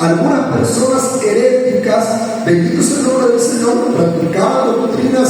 algunas personas heréticas, bendito sea el nombre del Señor, practicaban doctrinas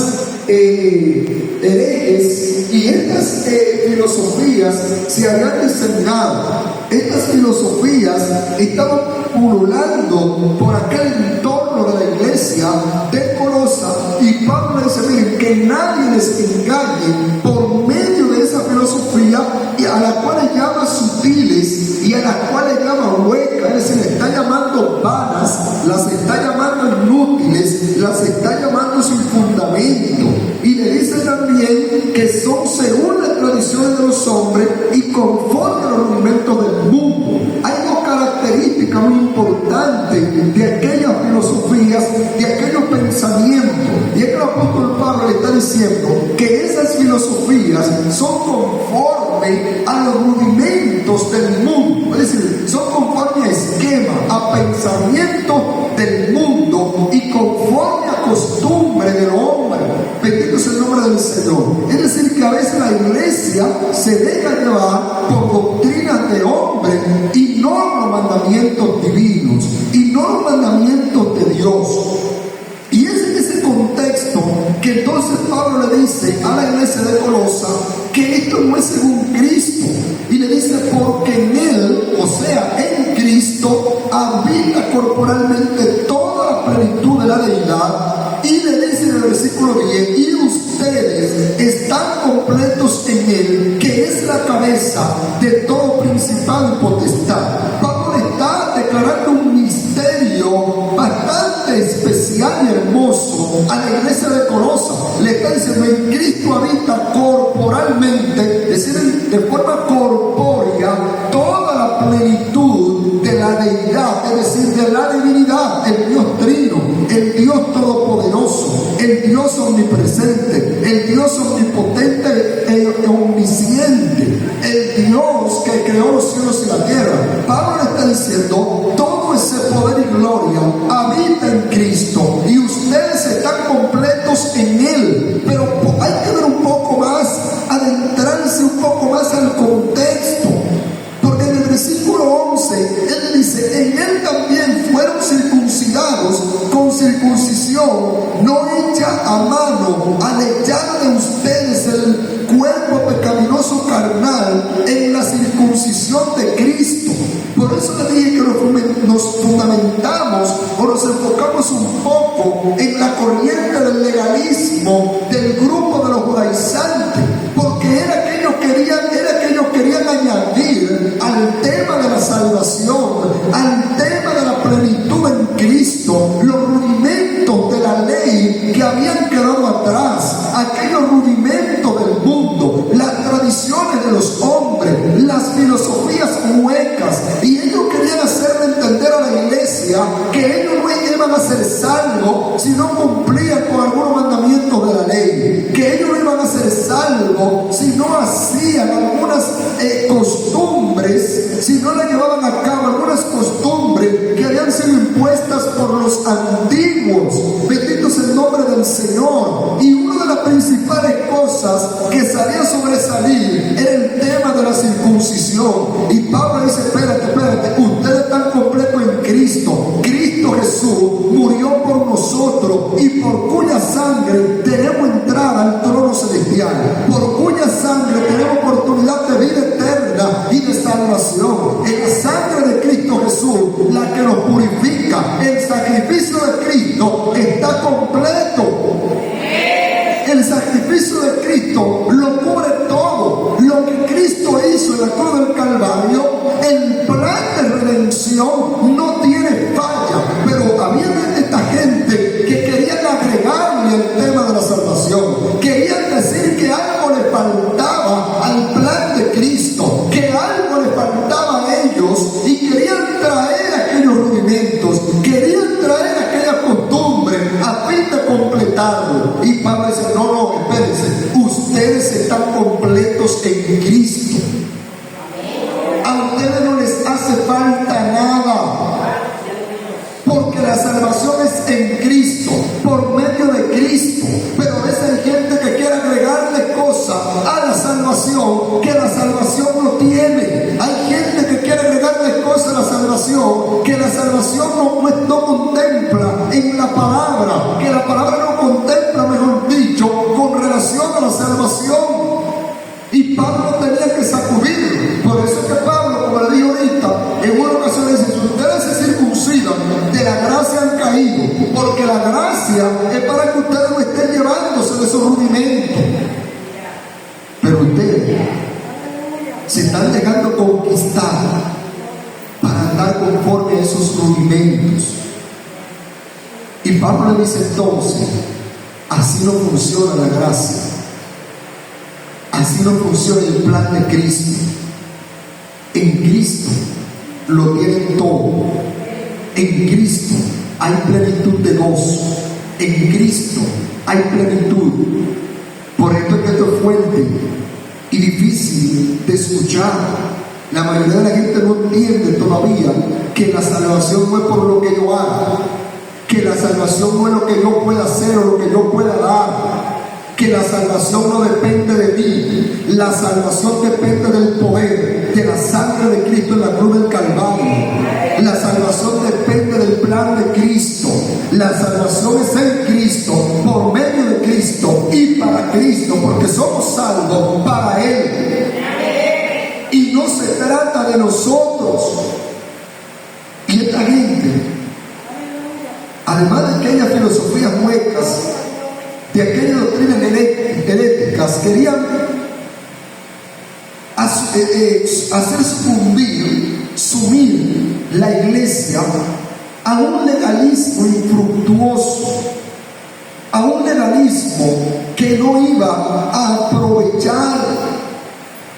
herejes, y estas filosofías se habían diseminado. Estas filosofías estaban pululando por aquel entorno de la iglesia de Colosa, y Pablo le dice: miren, que nadie les engañe por medio de esa filosofía, y a la cual llama sutiles y a las cuales llama huecas, es decir, le está llamando vanas, las está llamando inútiles, las está llamando sin fundamento. Y le dice también que son según las tradiciones de los hombres y conforme a los rudimentos del mundo. Hay dos características muy importantes de aquellas filosofías, de aquellos pensamientos. Y es que el apóstol Pablo le está diciendo que esas filosofías son conformes a los rudimentos del mundo. Es decir, son conforme a esquema, a pensamiento del mundo y conforme a costumbre del hombre. Bendito es el nombre del Señor. Es decir, que a veces la iglesia se deja llevar por doctrinas de hombre y no los mandamientos divinos, y no los mandamientos de Dios. Y es en ese contexto que entonces Pablo le dice a la iglesia de Colosa que esto no es según Cristo. Y le dice: porque en Él, o sea, en Cristo, habita corporalmente toda la plenitud de la deidad. Y le dice en el versículo 10: y ustedes están completos en Él, que es la cabeza de todo principado y potestad. Pablo está declarando un misterio bastante especial y hermoso a la iglesia de Colosa. Le está diciendo: en Cristo habita corporalmente, es decir, de forma corpórea, toda la plenitud de la deidad, es decir, de la divinidad, el Dios trino, el Dios todopoderoso, el Dios omnipresente, el Dios omnipotente e omnisciente, el Dios que creó los cielos y la tierra. Pablo le está diciendo: todo ese poder y gloria habita en Cristo y ustedes están completos en Él. Pero hay que ver un poco más, adentrarse un poco más al contexto, porque en el versículo 11 él dice: en Él también fueron circuncidados con circuncisión no hecha a mano, al echar de ustedes el cuerpo pecaminoso carnal en la circuncisión de Cristo. Por eso le dije que nos fundamentamos o nos enfocamos un poco en la corriente del legalismo del grupo de los judaizantes, porque era que ellos querían añadir al tema de la salvación, al tema de la plenitud en Cristo, los rudimentos de la ley que habían quedado atrás, aquellos rudimentos del mundo, las tradiciones de los hombres, las filosofías huecas. Y ellos querían hacerle entender a la iglesia que ellos no iban a ser salvos si no cumplían con algunos mandamientos de la ley, que ellos no iban a ser salvos si no hacían algunas costumbres, si no le llevaban a cabo algunas costumbres que habían sido impuestas por los antiguos. Bendito es el nombre del Señor. Y una de las principales cosas que salía a sobresalir era el tema de la circuncisión. Y Pablo dice: espérate, ustedes están completos en Cristo. Cristo Jesús murió por nosotros, y por cuya sangre tenemos entrada al trono celestial, por cuya sangre tenemos oportunidad de vida eterna y de salvación. En la sangre de Cristo Jesús, la que nos purifica, el sacrificio de Cristo está completo. El sacrificio de Cristo lo cubre todo. Lo que Cristo hizo en la cruz del Calvario, el plan de redención no tiene falla. Pero había esta gente que querían agregarle el tema de la salvación, querían decir que algo le faltaba al plan de Cristo, que algo le faltaba a ellos, y querían traer aquellos rudimentos, querían traer aquellas costumbres a fin de completarlo. Y Pablo dice: no, espérense, ustedes están completos en Cristo. A ustedes no les hace falta nada. salvación, que la salvación no contempla en la palabra, que la palabra no contempla, mejor dicho, con relación a la salvación. Y Pablo tenía que sacudir. Por eso es que Pablo, como le digo ahorita, en una ocasión dice: si ustedes se circuncidan, de la gracia han caído, porque la gracia es para que ustedes no estén llevándose de esos rudimentos. Pero ustedes se están dejando conquistar para andar conforme a esos rudimentos. Y Pablo le dice entonces: así no funciona la gracia, así no funciona el plan de Cristo. En Cristo lo tienen todo. En Cristo hay plenitud de gozo. En Cristo hay plenitud. Por esto es que esto es fuerte y difícil de escuchar. La mayoría de la gente no entiende todavía que la salvación no es por lo que yo haga, que la salvación no es lo que yo pueda hacer o lo que yo pueda dar, que la salvación no depende de mí. La salvación depende del poder de la sangre de Cristo en la cruz del Calvario. La salvación depende del plan de Cristo. La salvación es en Cristo, por medio de Cristo y para Cristo, porque somos salvos para Él. Y no se trata de nosotros. Y esta gente, además de aquellas filosofías huecas, de aquellas doctrinas heréticas, querían hacer sumir la iglesia a un legalismo infructuoso, a un legalismo que no iba a aprovechar.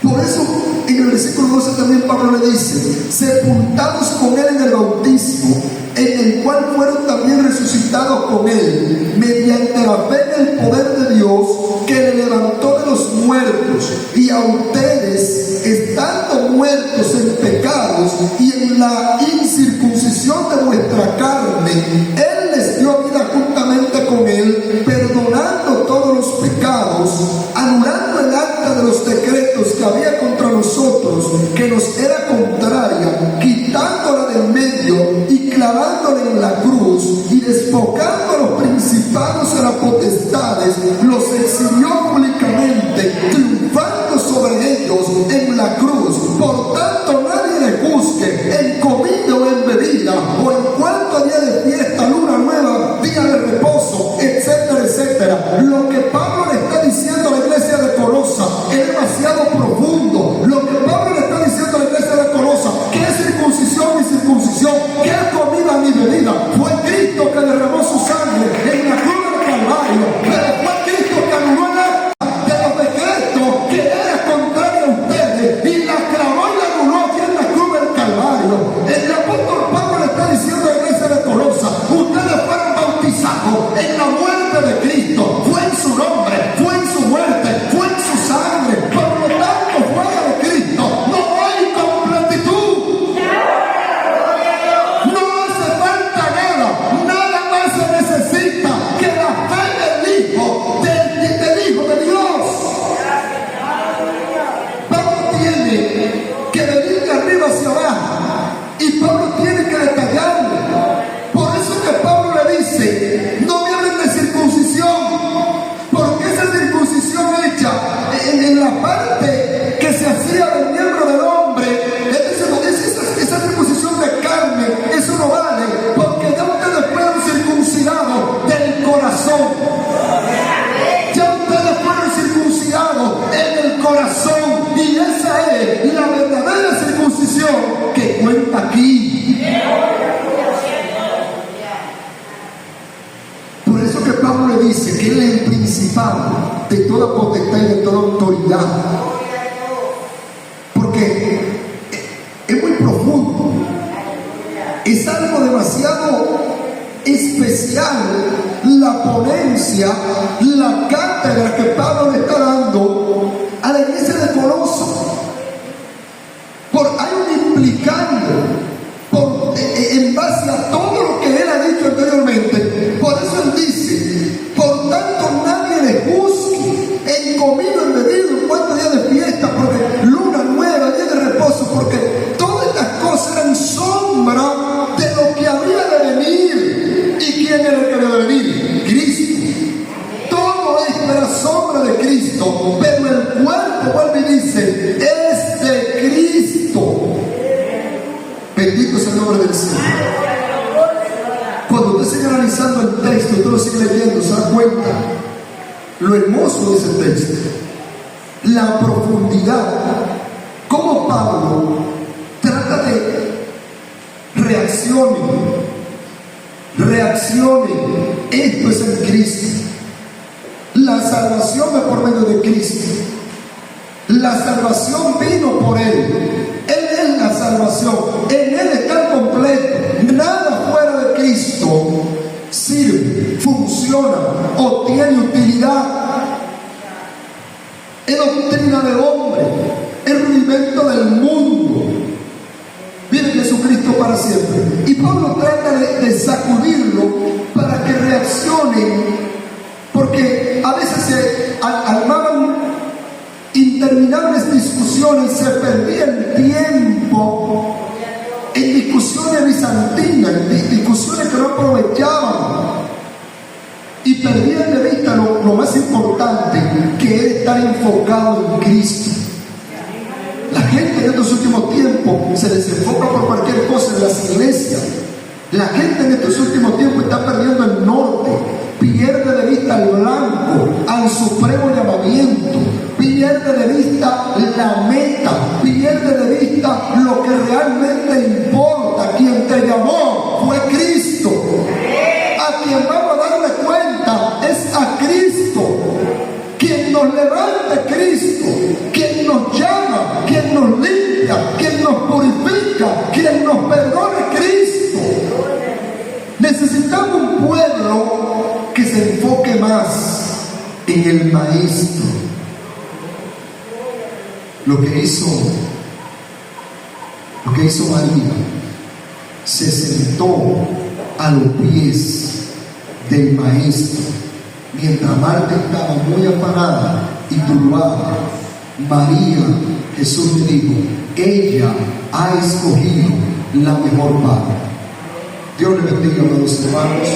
Por eso en el versículo 12 también Pablo le dice: sepultados con Él en el bautismo, en el cual fueron también resucitados con Él, mediante la fe en el poder de Dios, que le levantó de los muertos. Y a ustedes, estando muertos en pecados y en la incircuncisión de vuestra carne, Él les dio vida juntamente con Él, perdonando todos los pecados, anulando el acta de los decretos que había contra nosotros, que nos era contraria, quitándola del medio y clavándola en la cruz, y despojando a los principados y a las potestades, los exhibió públicamente, triunfando sobre ellos en la cruz. Por tanto, nadie le juzgue en comida o en bebida, o en cuanto a día de fiesta, luna nueva, día de reposo, etcétera, etcétera. Lo que Pablo le está diciendo a la iglesia de Colosa es demasiado profundo. Lo que Pablo le está diciendo a la iglesia de Colosa, que es circuncisión y circuncisión, que es comida ni bebida, fue Cristo que derramó su sangre en la cruz del Calvario. Pero fue Cristo que anuló el acta de los decretos que era contrario a ustedes, y la clavó y la anuló aquí en la cruz del Calvario. El apóstol Pablo le está diciendo a la iglesia de Colosa: ustedes fueron bautizados en la muerte de Cristo, fue en su nombre, fue en su muerte, fue en su sangre. Por lo tanto, fuera de Cristo no hay completitud. No hace falta nada, nada más se necesita que la fe del Hijo, del Hijo de Dios. Pablo tiene que venir de arriba hacia abajo, y Pablo tiene que detallarlo. Por eso es que Pablo le dice: no me hablen de circuncisión, porque esa circuncisión hecha en la parte que se hacía del miembro del hombre, esa circuncisión de carne, eso no vale, porque ya ustedes fueron circuncidados del corazón. Ya ustedes fueron circuncidados en el corazón, y esa es la verdadera circuncisión que cuenta aquí. Por eso que Pablo le dice que Él es el principal de toda potestad y de toda autoridad. Porque es muy profundo. Es algo demasiado especial la ponencia, la cátedra que Pablo le está dando a la iglesia de Colosas. Hay un implicando en base a todo lo que él ha dicho anteriormente. Por eso él dice: por tanto, nadie le juzgue en comido, en bebido, en cuanto día de fiesta, porque luna nueva, día de reposo, porque todas estas cosas eran sombra Bendito es el nombre del Señor. Cuando usted sigue analizando el texto, usted lo sigue leyendo, se da cuenta lo hermoso de ese texto, la profundidad, cómo Pablo trata de reaccionen, esto es en Cristo. La salvación es por medio de Cristo. La salvación vino por Él. Él es la salvación. En Él está el completo. Nada fuera de Cristo sirve, funciona o tiene utilidad. Es doctrina del hombre, es rudimento del mundo. Vive Jesucristo para siempre. Y Pablo trata de sacudirlo para que reaccionen, porque a veces se armaban interminables discusiones, se perdía el tiempo en discusiones bizantinas, en discusiones que no aprovechaban, y perdían de vista lo más importante, que es estar enfocado en Cristo. La gente en estos últimos tiempos se desenfoca por cualquier cosa en las iglesias. La gente en estos últimos tiempos está perdiendo el norte, pierde de vista al blanco, al supremo llamamiento, pierde de vista la meta, pierde de vista lo que realmente importa. Quien te llamó fue Cristo. A quien vamos a darle cuenta es a Cristo. Quien nos levanta es Cristo. Quien nos llama, quien nos limpia, quien nos purifica, quien nos perdona es Cristo. Necesitamos un pueblo que se enfoque más en el Maestro. Lo que hizo María, se sentó a los pies del Maestro. Mientras Marta estaba muy afanada y turbada, María, Jesús le dijo, ella ha escogido la mejor parte. Dios le bendiga, amados hermanos.